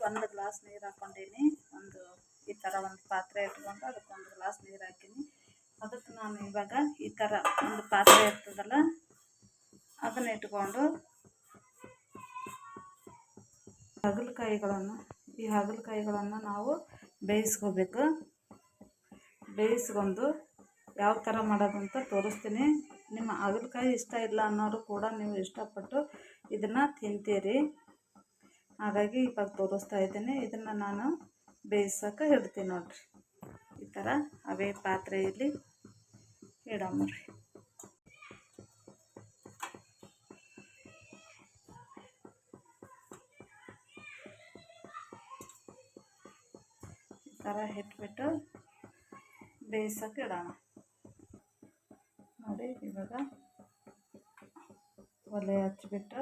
ಒಂದು ಗ್ಲಾಸ್ ನೀರು ಹಾಕ್ಕೊಂಡೀನಿ. ಈ ಥರ ಒಂದು ಪಾತ್ರೆ ಇಟ್ಕೊಂಡು ಅದಕ್ಕೆ ಒಂದು ಗ್ಲಾಸ್ ನೀರು ಹಾಕೀನಿ. ಅದಕ್ಕೆ ನಾನು ಇವಾಗ ಈ ಥರ ಒಂದು ಪಾತ್ರೆ ಇರ್ತದಲ್ಲ ಅದನ್ನು ಇಟ್ಕೊಂಡು ಹಾಗಲಕಾಯಿಗಳನ್ನು ನಾವು ಬೇಯಿಸ್ಕೋಬೇಕು. ಬೇಯಿಸ್ಕೊಂಡು ಯಾವ ಥರ ಮಾಡೋದು ಅಂತ ತೋರಿಸ್ತೀನಿ. ನಿಮ್ಮ ಹಾಗಲಕಾಯಿ ಇಷ್ಟ ಇಲ್ಲ ಅನ್ನೋರು ಕೂಡ ನೀವು ಇಷ್ಟಪಟ್ಟು ಇದನ್ನು ತಿಂತೀರಿ. ಹಾಗಾಗಿ ಇವಾಗ ತೋರಿಸ್ತಾ ಇದ್ದೀನಿ. ಇದನ್ನು ನಾನು ಬೇಯಿಸೋಕೆ ಇಡ್ತೀನಿ ನೋಡಿರಿ. ಈ ಥರ ಅವೇ ಪಾತ್ರೆಯಲ್ಲಿ ಇಡಮ್ರಿ. ಈ ಥರ ಇಟ್ಬಿಟ್ಟು ಬೇಯಿಸೋಕೆ ಇಡೋಣ ನೋಡಿ. ಇವಾಗ ಒಲೆ ಹಚ್ಚಿಬಿಟ್ಟು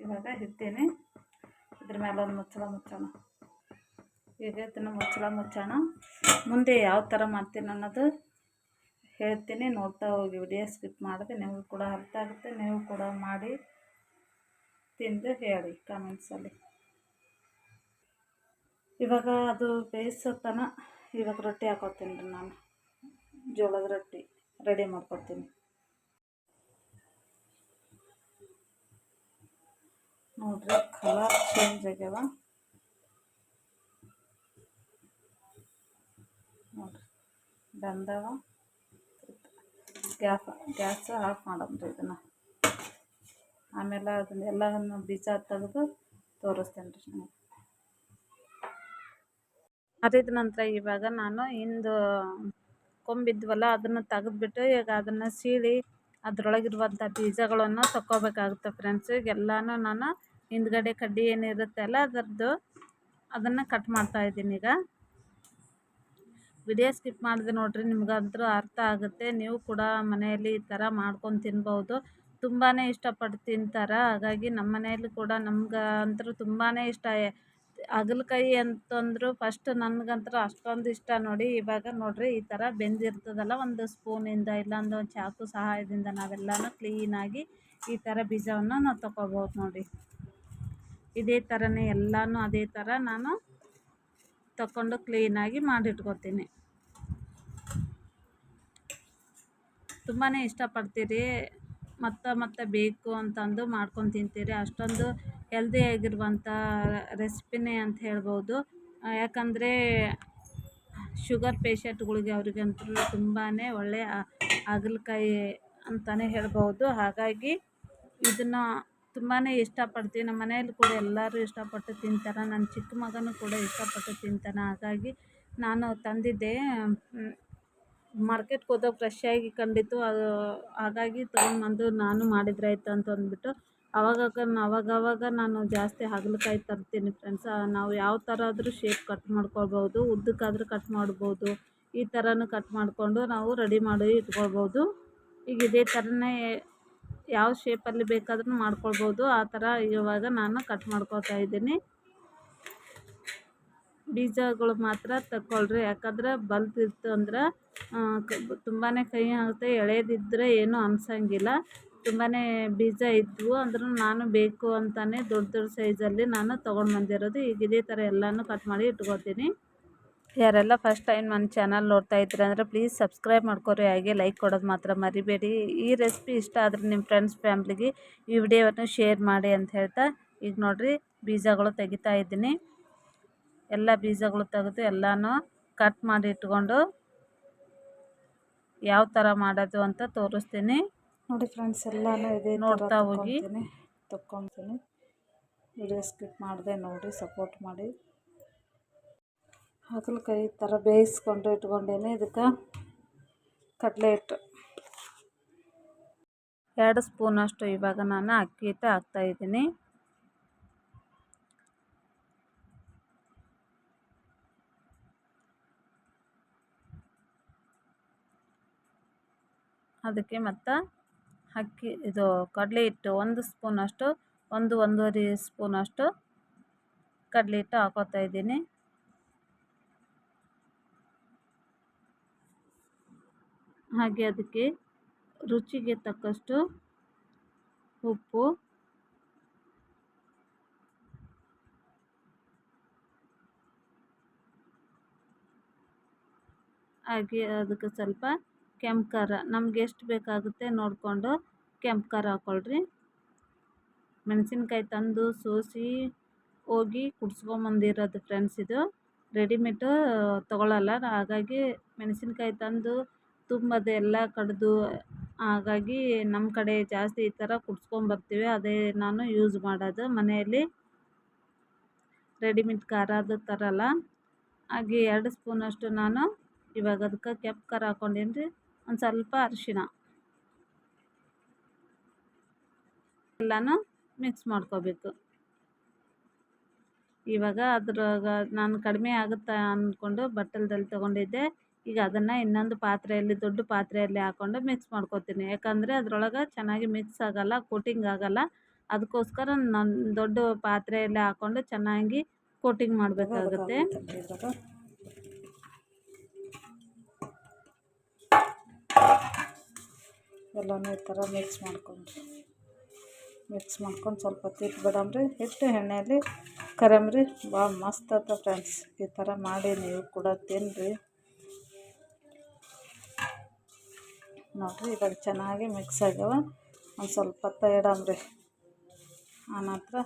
ಇವಾಗ ಇಡ್ತೀನಿ. ಇದ್ರ ಮೇಲೆ ಒಂದು ಮುಚ್ಚಳ ಈಗ ಇದನ್ನು ಮುಚ್ಚೋಣ. ಮುಂದೆ ಯಾವ ಥರ ಮಾಡ್ತೀನಿ ಅನ್ನೋದು ಹೇಳ್ತೀನಿ. ನೋಡ್ತಾ ಹೋಗಿ, ವಿಡಿಯೋ ಸ್ಕಿಪ್ ಮಾಡಿದೆ. ನೀವು ಕೂಡ ಅರ್ಥ ಆಗುತ್ತೆ. ನೀವು ಕೂಡ ಮಾಡಿ ತಿಂದು ಹೇಳಿ ಕಾಮೆಂಟ್ಸಲ್ಲಿ. ಇವಾಗ ಅದು ಬೇಯಿಸೋತನ ಇವಾಗ ರೊಟ್ಟಿ ಹಾಕೋತೀನಿ ರೀ. ನಾನು ಜೋಳದ ರೊಟ್ಟಿ ರೆಡಿ ಮಾಡ್ಕೊತೀನಿ ನೋಡ್ರಿ. ಕಲರ್ ಚೇಂಜ್ ಆಗ್ಯಾವ ನೋಡ್ರಿ, ಬಂದವ. ಗ್ಯಾಸ್ ಆಫ್ ಮಾಡಮ್ರಿ ಇದನ್ನು. ಆಮೇಲೆ ಅದನ್ನೆಲ್ಲವನ್ನು ಬೀಜ ತೆಗೆದು ತೋರಿಸ್ತೇನೆ ರೀ ನಾನು. ಅರಿದ ನಂತರ ಇವಾಗ ನಾನು ಕೊಂಬಿದ್ವಲ್ಲ ಅದನ್ನು ತೆಗೆದ್ಬಿಟ್ಟು ಈಗ ಅದನ್ನು ಸೀಳಿ ಅದರೊಳಗಿರುವಂಥ ಬೀಜಗಳನ್ನು ತಕ್ಕೋಬೇಕಾಗುತ್ತೆ ಫ್ರೆಂಡ್ಸ್. ಈಗೆಲ್ಲನೂ ನಾನು ಹಿಂದ್ಗಡೆ ಕಡ್ಡಿ ಏನಿರುತ್ತೆ ಅಲ್ಲ ಅದನ್ನು ಕಟ್ ಮಾಡ್ತಾಯಿದ್ದೀನಿ. ಈಗ ವಿಡಿಯೋ ಸ್ಕಿಪ್ ಮಾಡಿದೆ ನೋಡಿರಿ, ನಿಮ್ಗಂತೂ ಅರ್ಥ ಆಗುತ್ತೆ. ನೀವು ಕೂಡ ಮನೆಯಲ್ಲಿ ಈ ಥರ ಮಾಡ್ಕೊಂಡು ತಿನ್ಬೋದು. ತುಂಬಾ ಇಷ್ಟಪಟ್ಟು ತಿಂತಾರೆ. ಹಾಗಾಗಿ ನಮ್ಮ ಮನೆಯಲ್ಲಿ ಕೂಡ ನಮ್ಗಂತೂ ತುಂಬಾ ಇಷ್ಟ. ಹಾಗಲಕಾಯಿ ಅಂತಂದ್ರು ಫಸ್ಟ್ ನನಗಂತೂ ಅಷ್ಟೊಂದು ಇಷ್ಟ ನೋಡಿ. ಇವಾಗ ನೋಡಿರಿ ಈ ಥರ ಬೆಂದಿರ್ತದಲ್ಲ, ಒಂದು ಸ್ಪೂನಿಂದ ಇಲ್ಲಾಂದ್ರೆ ಒಂದು ಚಾಕು ಸಹಾಯದಿಂದ ನಾವೆಲ್ಲನೂ ಕ್ಲೀನಾಗಿ ಈ ಥರ ಬೀಜವನ್ನು ನಾವು ತಗೋಬೋದು ನೋಡಿ. ಇದೇ ಥರನೇ ಎಲ್ಲನೂ ಅದೇ ಥರ ನಾನು ತಗೊಂಡು ಕ್ಲೀನಾಗಿ ಮಾಡಿಟ್ಕೋತೀನಿ. ತುಂಬಾ ಇಷ್ಟಪಡ್ತೀರಿ, ಮತ್ತೆ ಬೇಕು ಅಂತಂದು ಮಾಡ್ಕೊಂಡು ತಿಂತೀರಿ. ಅಷ್ಟೊಂದು ಹೆಲ್ದಿಯಾಗಿರುವಂಥ ರೆಸಿಪಿನೇ ಅಂತ ಹೇಳ್ಬೋದು. ಯಾಕಂದರೆ ಶುಗರ್ ಪೇಷಂಟ್ಗಳಿಗೆ ಅವ್ರಿಗಂತೂ ತುಂಬಾ ಒಳ್ಳೆಯ ಹಾಗಲಕಾಯಿ ಅಂತಲೇ ಹೇಳ್ಬೋದು. ಹಾಗಾಗಿ ಇದನ್ನು ತುಂಬಾ ಇಷ್ಟಪಡ್ತೀವಿ. ನಮ್ಮ ಮನೆಯಲ್ಲಿ ಕೂಡ ಎಲ್ಲರೂ ಇಷ್ಟಪಟ್ಟು ತಿಂತಾರೆ. ನನ್ನ ಚಿಕ್ಕ ಮಗನೂ ಕೂಡ ಇಷ್ಟಪಟ್ಟು ತಿಂತಾನೆ. ಹಾಗಾಗಿ ನಾನು ತಂದಿದ್ದೆ. ಮಾರ್ಕೆಟ್ಗೆ ಹೋದಾಗ ಫ್ರೆಶ್ ಆಗಿ ಕಂಡಿತ್ತು. ಅದು ಹಾಗಾಗಿ ತೊಗೊಂಡ್ಬಂದು ನಾನು ಮಾಡಿದ್ರಾಯ್ತು ಅಂತ ಅಂದ್ಬಿಟ್ಟು ಅವಾಗವಾಗ ನಾನು ಜಾಸ್ತಿ ಹಾಗಲಕಾಯಿ ತರ್ತೀನಿ ಫ್ರೆಂಡ್ಸ್. ನಾವು ಯಾವ ಥರ ಆದರೂ ಶೇಪ್ ಕಟ್ ಮಾಡ್ಕೊಳ್ಬೋದು. ಉದ್ದಕ್ಕಾದರೂ ಕಟ್ ಮಾಡ್ಬೋದು. ಈ ಥರನೂ ಕಟ್ ಮಾಡಿಕೊಂಡು ನಾವು ರೆಡಿ ಮಾಡಿ ಇಟ್ಕೊಳ್ಬೋದು. ಈಗ ಇದೇ ಥರನೇ ಯಾವ ಶೇಪಲ್ಲಿ ಬೇಕಾದ್ರೂ ಮಾಡ್ಕೊಳ್ಬೋದು. ಆ ಥರ ಇವಾಗ ನಾನು ಕಟ್ ಮಾಡ್ಕೊಳ್ತಾ ಇದ್ದೀನಿ. ಬೀಜಗಳು ಮಾತ್ರ ತಗೊಳ್ರಿ, ಯಾಕಂದ್ರೆ ಬಲ್ತಿತ್ತು ಅಂದ್ರೆ ತುಂಬಾ ಕೈ ಆಗುತ್ತೆ. ಎಳೆದಿದ್ದರೆ ಏನೂ ಅನ್ಸಂಗಿಲ್ಲ. ತುಂಬಾ ಬೀಜ ಇದ್ವು ಅಂದ್ರೂ ನಾನು ಬೇಕು ಅಂತಲೇ ದೊಡ್ಡ ಸೈಜಲ್ಲಿ ನಾನು ತೊಗೊಂಡು ಬಂದಿರೋದು. ಈಗ ಇದೇ ಥರ ಎಲ್ಲನೂ ಕಟ್ ಮಾಡಿ ಇಟ್ಕೊತೀನಿ. ಯಾರೆಲ್ಲ ಫಸ್ಟ್ ಟೈಮ್ ನನ್ನ ಚಾನಲ್ ನೋಡ್ತಾ ಇದ್ದೀರ ಅಂದರೆ ಪ್ಲೀಸ್ ಸಬ್ಸ್ಕ್ರೈಬ್ ಮಾಡ್ಕೊರಿ. ಹಾಗೆ ಲೈಕ್ ಕೊಡೋದು ಮಾತ್ರ ಮರಿಬೇಡಿ. ಈ ರೆಸಿಪಿ ಇಷ್ಟ ಆದರೆ ನಿಮ್ಮ ಫ್ರೆಂಡ್ಸ್ ಫ್ಯಾಮ್ಲಿಗೆ ಈ ವಿಡಿಯೋವನ್ನು ಶೇರ್ ಮಾಡಿ ಅಂತ ಹೇಳ್ತಾ, ಈಗ ನೋಡಿರಿ ಬೀಜಗಳು ತೆಗಿತಾ ಇದ್ದೀನಿ. ಎಲ್ಲ ಬೀಜಗಳು ತೆಗೆದು ಎಲ್ಲನೂ ಕಟ್ ಮಾಡಿ ಇಟ್ಕೊಂಡು ಯಾವ ಥರ ಮಾಡೋದು ಅಂತ ತೋರಿಸ್ತೀನಿ ನೋಡಿ ಫ್ರೆಂಡ್ಸ್. ಎಲ್ಲನೂ ಇದೇ ನೋಡ್ತಾ ಹೋಗಿ ತಕ್ಕೊತೀನಿ. ವಿಡಿಯೋ ಸ್ಕಿಪ್ ಮಾಡಿದೆ ನೋಡಿ, ಸಪೋರ್ಟ್ ಮಾಡಿ. ಹಾಗಲಕಾಯಿ ಈ ಥರ ಬೇಯಿಸ್ಕೊಂಡು ಇಟ್ಕೊಂಡೇನೆ. ಇದಕ್ಕೆ ಕಡಲೆ ಹಿಟ್ಟು 2 ಸ್ಪೂನಷ್ಟು ಇವಾಗ ನಾನು ಅಕ್ಕಿ ಹಿಟ್ಟು ಹಾಕ್ತಾಯಿದ್ದೀನಿ. ಅದಕ್ಕೆ ಮತ್ತು ಕಡಲೆ ಹಿಟ್ಟು 1 ಸ್ಪೂನಷ್ಟು, 1-1.5 ಸ್ಪೂನಷ್ಟು ಕಡಲೆ ಹಿಟ್ಟು ಹಾಕೋತಾ ಇದ್ದೀನಿ. ಹಾಗೆ ಅದಕ್ಕೆ ರುಚಿಗೆ ತಕ್ಕಷ್ಟು ಉಪ್ಪು, ಹಾಗೆ ಅದಕ್ಕೆ ಸ್ವಲ್ಪ ಕೆಂಪು ಖಾರ ನಮ್ಗೆ ಎಷ್ಟು ಬೇಕಾಗುತ್ತೆ ನೋಡಿಕೊಂಡು ಕೆಂಪು ಖಾರ ಹಾಕ್ಕೊಳ್ರಿ. ಮೆಣಸಿನ್ಕಾಯಿ ತಂದು ಸೋಸಿ ಹೋಗಿ ಕುಡ್ಸ್ಕೊಂಬಂದಿರೋದು ಫ್ರೆಂಡ್ಸ್. ಇದು ರೆಡಿಮೇಡು ತೊಗೊಳ್ಳಲ್ಲ, ಹಾಗಾಗಿ ಮೆಣಸಿನ್ಕಾಯಿ ತಂದು ತುಂಬದೆಲ್ಲ ಕಡಿದು, ಹಾಗಾಗಿ ನಮ್ಮ ಕಡೆ ಜಾಸ್ತಿ ಈ ಥರ ಕುಡ್ಸ್ಕೊಂಬರ್ತೀವಿ. ಅದೇ ನಾನು ಯೂಸ್ ಮಾಡೋದು. ಮನೆಯಲ್ಲಿ ರೆಡಿಮೇಡ್ ಖಾರ ಅದು ತರಲ್ಲ. ಹಾಗೆ 2 ಸ್ಪೂನಷ್ಟು ನಾನು ಇವಾಗ ಅದಕ್ಕೆ ಕೆಂಪು ಖಾರ ಹಾಕ್ಕೊಂಡೀನಿ ರೀ. ಒಂದು ಸ್ವಲ್ಪ ಅರಿಶಿಣ ಎಲ್ಲನೂ ಮಿಕ್ಸ್ ಮಾಡ್ಕೋಬೇಕು. ಇವಾಗ ಅದ್ರಾಗ ನಾನು ಕಡಿಮೆ ಆಗುತ್ತಾ ಅಂದ್ಕೊಂಡು ಬಟ್ಟಲಲ್ಲಿ ತೊಗೊಂಡಿದ್ದೆ. ಈಗ ಅದನ್ನು ಇನ್ನೊಂದು ಪಾತ್ರೆಯಲ್ಲಿ, ದೊಡ್ಡ ಪಾತ್ರೆಯಲ್ಲಿ ಹಾಕ್ಕೊಂಡು ಮಿಕ್ಸ್ ಮಾಡ್ಕೊತೀನಿ. ಯಾಕಂದರೆ ಅದ್ರೊಳಗೆ ಚೆನ್ನಾಗಿ ಮಿಕ್ಸ್ ಆಗೋಲ್ಲ, ಕೋಟಿಂಗ್ ಆಗೋಲ್ಲ. ಅದಕ್ಕೋಸ್ಕರ ನಾನು ದೊಡ್ಡ ಪಾತ್ರೆಯಲ್ಲಿ ಹಾಕ್ಕೊಂಡು ಚೆನ್ನಾಗಿ ಕೋಟಿಂಗ್ ಮಾಡಬೇಕಾಗುತ್ತೆ. ಎಲ್ಲನೂ ಈ ಥರ ಮಿಕ್ಸ್ ಮಾಡ್ಕೊಂಡು ಸ್ವಲ್ಪ ಹೊತ್ತು ಇಟ್ಬಿಡಮ್ರಿ. ಇಟ್ಟು ಎಣ್ಣೆಯಲ್ಲಿ ಕರಮ್ರಿ. ಭಾಳ ಮಸ್ತ್ ಆಯ್ತು ಫ್ರೆಂಡ್ಸ್. ಈ ಥರ ಮಾಡಿ ನೀವು ಕೂಡ ತಿನ್ನಿರಿ. ನೋಡಿರಿ, ಇವಾಗ ಚೆನ್ನಾಗಿ ಮಿಕ್ಸ್ ಆಗ್ಯಾವ. ಒಂದು ಸ್ವಲ್ಪ ಹೊತ್ತು ಇಡಮ್ರಿ. ಆನಂತರ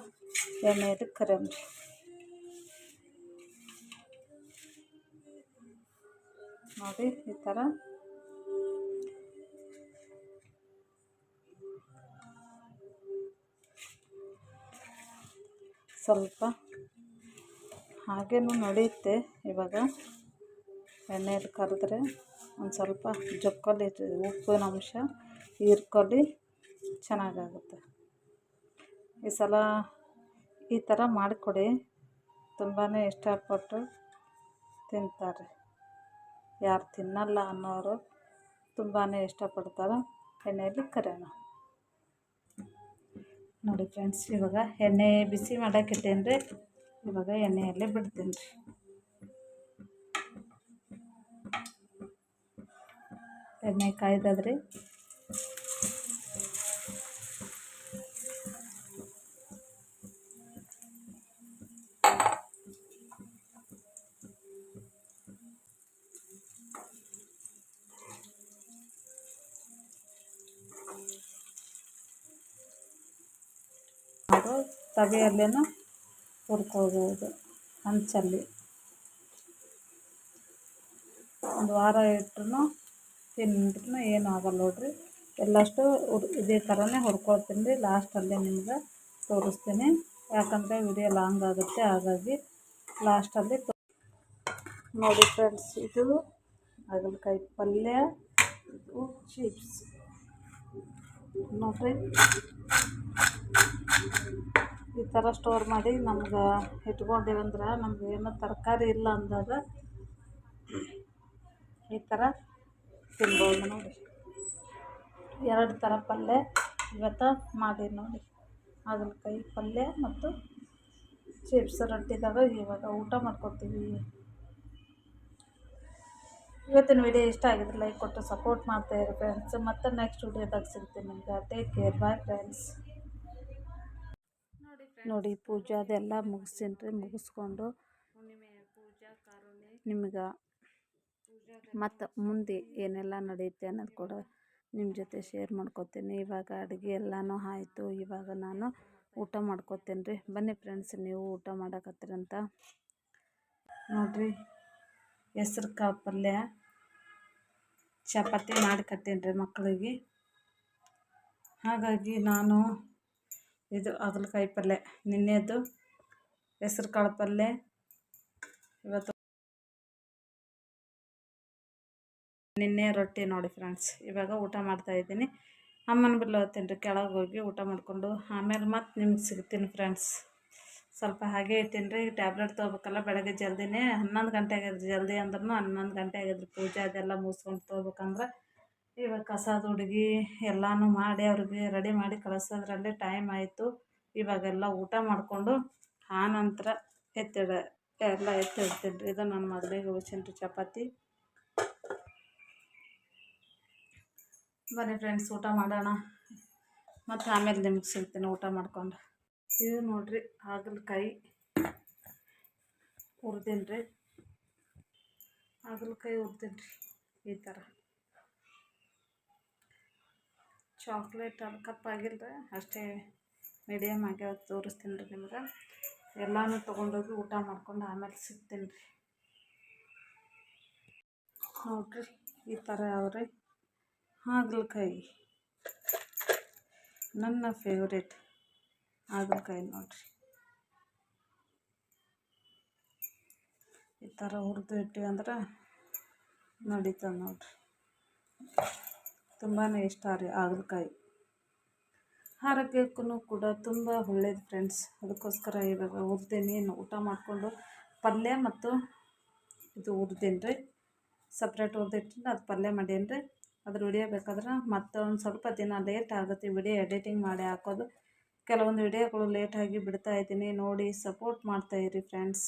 ಎಣ್ಣೆಯಲ್ಲಿ ಕರಮ್ರಿ. ನೋಡಿ ಈ ಥರ ಸ್ವಲ್ಪ ಹಾಗೇನೂ ನಡೆಯುತ್ತೆ. ಇವಾಗ ಎಣ್ಣೆಯಲ್ಲಿ ಕರೆದ್ರೆ ಒಂದು ಸ್ವಲ್ಪ ಜೊಕ್ಕೊಲಿ ಉಪ್ಪಿನ ಅಂಶ ಹೀರ್ಕೊಳ್ಳಿ, ಚೆನ್ನಾಗಾಗುತ್ತೆ. ಈ ಸಲ ಈ ಥರ ಮಾಡಿಕೊಡಿ, ತುಂಬಾ ಇಷ್ಟಪಟ್ಟು ತಿಂತಾರೆ. ಯಾರು ತಿನ್ನಲ್ಲ ಅನ್ನೋರು ತುಂಬಾ ಇಷ್ಟಪಡ್ತಾರೆ. ಎಣ್ಣೆಯಲ್ಲಿ ಕರಿಯೋಣ. ನೋಡಿ ಫ್ರೆಂಡ್ಸ್, ಇವಾಗ ಎಣ್ಣೆ ಬಿಸಿ ಮಾಡೋಕೆ ಇಟ್ಟೇನಿ ರೀ. ಇವಾಗ ಎಣ್ಣೆಯಲ್ಲೇ ಬಿಡ್ತೀನಿ ರೀ. ಎಣ್ಣೆ ಕಾಯ್ದದ್ರಿ. ಅದು ತವೆಯಲ್ಲೇನು ಹುರ್ಕೋಬೋದು, ಹಂಚಲ್ಲಿ. ಒಂದು ವಾರ ಇಟ್ಟರು ತಿಂದ್ರೂ ಏನೂ ಆಗಲ್ಲ ನೋಡ್ರಿ. ಎಲ್ಲಷ್ಟು ಇದೇ ಥರನೇ ಹುರ್ಕೊಳ್ತೀನಿ ರೀ. ಲಾಸ್ಟಲ್ಲೇ ನಿಮ್ಗೆ ತೋರಿಸ್ತೀನಿ, ಯಾಕಂದರೆ ವಿಡಿಯೋ ಲಾಂಗ್ ಆಗುತ್ತೆ. ಹಾಗಾಗಿ ಲಾಸ್ಟಲ್ಲಿ ನೋಡಿ ಫ್ರೆಂಡ್ಸ್, ಇದು ಹಾಗಲಕಾಯಿ ಪಲ್ಯ, ಇದು ಚಿಪ್ಸ್ ನೋಡ್ರಿ. ಈ ಥರ ಸ್ಟೋರ್ ಮಾಡಿ ನಮ್ಗೆ ಇಟ್ಕೊಂಡಿವಂದ್ರೆ, ನಮ್ಗೆ ಏನೋ ತರಕಾರಿ ಇಲ್ಲ ಅಂದಾಗ ಈ ಥರ ತಿನ್ಬೋದು ನೋಡಿ. 2 ಥರ ಪಲ್ಯ ಇವತ್ತು ಮಾಡಿ ನೋಡಿ. ಹಾಗಲಕಾಯಿ ಪಲ್ಯ ಮತ್ತು ಚಿಪ್ಸ್ ರೊಟ್ಟಿದಾಗ ಇವಾಗ ಊಟ ಮಾಡ್ಕೊತೀವಿ. ಇವತ್ತಿನ ವಿಡಿಯೋ ಇಷ್ಟ ಆಗಿದ್ರೆ ಲೈಕ್ ಕೊಟ್ಟು ಸಪೋರ್ಟ್ ಮಾಡ್ತಾಯಿರಿ ಫ್ರೆಂಡ್ಸ್. ಮತ್ತು ನೆಕ್ಸ್ಟ್ ವಿಡಿಯೋದಾಗ ಸಿಗ್ತೀನಿ ನಿಮ್ಗೆ. Take care, bye friends. ನೋಡಿ, ಪೂಜೆ ಅದೆಲ್ಲ ಮುಗಿಸ್ತೀನಿ ರೀ. ಮುಗಿಸ್ಕೊಂಡು ನಿಮ್ಗೆ ಮತ್ತು ಮುಂದೆ ಏನೆಲ್ಲ ನಡೆಯುತ್ತೆ ಅನ್ನೋದು ಕೂಡ ನಿಮ್ಮ ಜೊತೆ ಶೇರ್ ಮಾಡ್ಕೊತೀನಿ. ಇವಾಗ ಅಡುಗೆ ಎಲ್ಲನೂ ಆಯಿತು. ಇವಾಗ ನಾನು ಊಟ ಮಾಡ್ಕೊತೀನಿ ರೀ. ಬನ್ನಿ ಫ್ರೆಂಡ್ಸ್, ನೀವು ಊಟ ಮಾಡಕತ್ತೀರಂತ ನೋಡಿರಿ. ಹೆಸ್ರು ಕಾಳು ಪಲ್ಯ, ಚಪಾತಿ ಮಾಡಿಕತ್ತೀನಿ ರೀ ಮಕ್ಕಳಿಗೆ. ಹಾಗಾಗಿ ನಾನು ಇದು ಹಾಗಲಕಾಯಿ ಪಲ್ಯ, ನಿನ್ನೆದು ಹೆಸ್ರು ಕಾಳು ಪಲ್ಯ, ಇವತ್ತು ನಿನ್ನೆ ರೊಟ್ಟಿ ನೋಡಿ ಫ್ರೆಂಡ್ಸ್. ಇವಾಗ ಊಟ ಮಾಡ್ತಾಯಿದ್ದೀನಿ. ಅಮ್ಮನ ಬಳಿ ಹೋಗ್ತೀನಿ ರೀ, ಕೆಳಗೆ ಹೋಗಿ ಊಟ ಮಾಡಿಕೊಂಡು ಆಮೇಲೆ ಮತ್ತೆ ನಿಮ್ಗೆ ಸಿಗ್ತೀನಿ ಫ್ರೆಂಡ್ಸ್. ಸ್ವಲ್ಪ ಹಾಗೆ ಇರ್ತೀನಿ ರೀ. ಟ್ಯಾಬ್ಲೆಟ್ ತೊಗೋಬೇಕಲ್ಲ ಬೆಳಗ್ಗೆ ಜಲ್ದಿನೇ. 11 ಗಂಟೆ ಆಗಿದ್ರಿ. ಜಲ್ದಿ ಅಂದ್ರೂ 11 ಗಂಟೆ ಆಗಿದ್ರಿ. ಪೂಜೆ ಅದೆಲ್ಲ ಮುಗಿಸ್ಕೊಂಡು ತೊಗೋಬೇಕಂದ್ರೆ ಇವಾಗ ಕಸದ ಹುಡುಗಿ ಎಲ್ಲನೂ ಮಾಡಿ ಅವ್ರಿಗೆ ರೆಡಿ ಮಾಡಿ ಕಳಿಸೋದ್ರಲ್ಲೇ ಟೈಮ್ ಆಯಿತು. ಇವಾಗೆಲ್ಲ ಊಟ ಮಾಡಿಕೊಂಡು ಆನಂತರ ಎಲ್ಲ ಎತ್ತಿಡ್ತೀನಿ ರೀ. ಇದು ನನ್ನ ಮಗಳಿಗೆ ಉಳಿಸೀನಿ ರೀ ಚಪಾತಿ. ಬನ್ನಿ ಫ್ರೆಂಡ್ಸ್, ಊಟ ಮಾಡೋಣ. ಮತ್ತು ಆಮೇಲೆ ನಿಮ್ಗೆ ಸಿಗ್ತೀನಿ ಊಟ ಮಾಡ್ಕೊಂಡು. ಇದು ನೋಡಿರಿ, ಹಾಗಲಕಾಯಿ ಹುರಿದೀನಿ ರೀ. ಹಾಗಲಕಾಯಿ ಹುರಿದೀನಿ ರೀ. ಈ ಥರ ಚಾಕ್ಲೇಟ್ ಅಲ್ಲಿ ಕಪ್ಪಾಗಿಲ್ಲ ಅಷ್ಟೇ ಮೀಡಿಯಮ್ ಆಗಿ ತೋರಿಸ್ತೀನಿ ರೀ ನಿಮ್ಗೆ. ಎಲ್ಲನೂ ತೊಗೊಂಡೋಗಿ ಊಟ ಮಾಡ್ಕೊಂಡು ಆಮೇಲೆ ಸಿಗ್ತೀನಿ ರೀ. ನೋಡಿರಿ ಈ ಥರ ಅವ್ರಿ ಹಾಗಲಕಾಯಿ, ನನ್ನ ಫೇವ್ರೇಟ್ ಹಾಗಲಕಾಯಿ ನೋಡಿರಿ. ಈ ಥರ ಹುರಿದು ಇಟ್ಟಿವಿ ಅಂದ್ರೆ ನಡೀತದೆ ನೋಡಿರಿ. ತುಂಬಾ ಇಷ್ಟ ರೀ ಹಾಗಲಕಾಯಿ. ಆರೋಗ್ಯಕ್ಕೂ ಕೂಡ ತುಂಬ ಒಳ್ಳೇದು ಫ್ರೆಂಡ್ಸ್. ಅದಕ್ಕೋಸ್ಕರ ಇವಾಗ ಹುರಿದೀನಿ. ಊಟ ಮಾಡಿಕೊಂಡು ಪಲ್ಯ ಮತ್ತು ಇದು ಹುರಿದೀನಿ ರೀ, ಸಪ್ರೇಟ್ ಹುರಿದಿಟ್ಟು ಅದು ಪಲ್ಯ ಮಾಡೀನಿ ರೀ. ಅದ್ರ ವಿಡಿಯೋ ಬೇಕಾದ್ರೆ ಮತ್ತೊಂದು ಸ್ವಲ್ಪ ದಿನ ಲೇಟ್ ಆಗುತ್ತೆ ವಿಡಿಯೋ ಎಡಿಟಿಂಗ್ ಮಾಡಿ ಹಾಕೋದು. ಕೆಲವೊಂದು ವಿಡಿಯೋಗಳು ಲೇಟಾಗಿ ಬಿಡ್ತಾಯಿದ್ದೀನಿ, ನೋಡಿ ಸಪೋರ್ಟ್ ಮಾಡ್ತಾಯಿರಿ ಫ್ರೆಂಡ್ಸ್.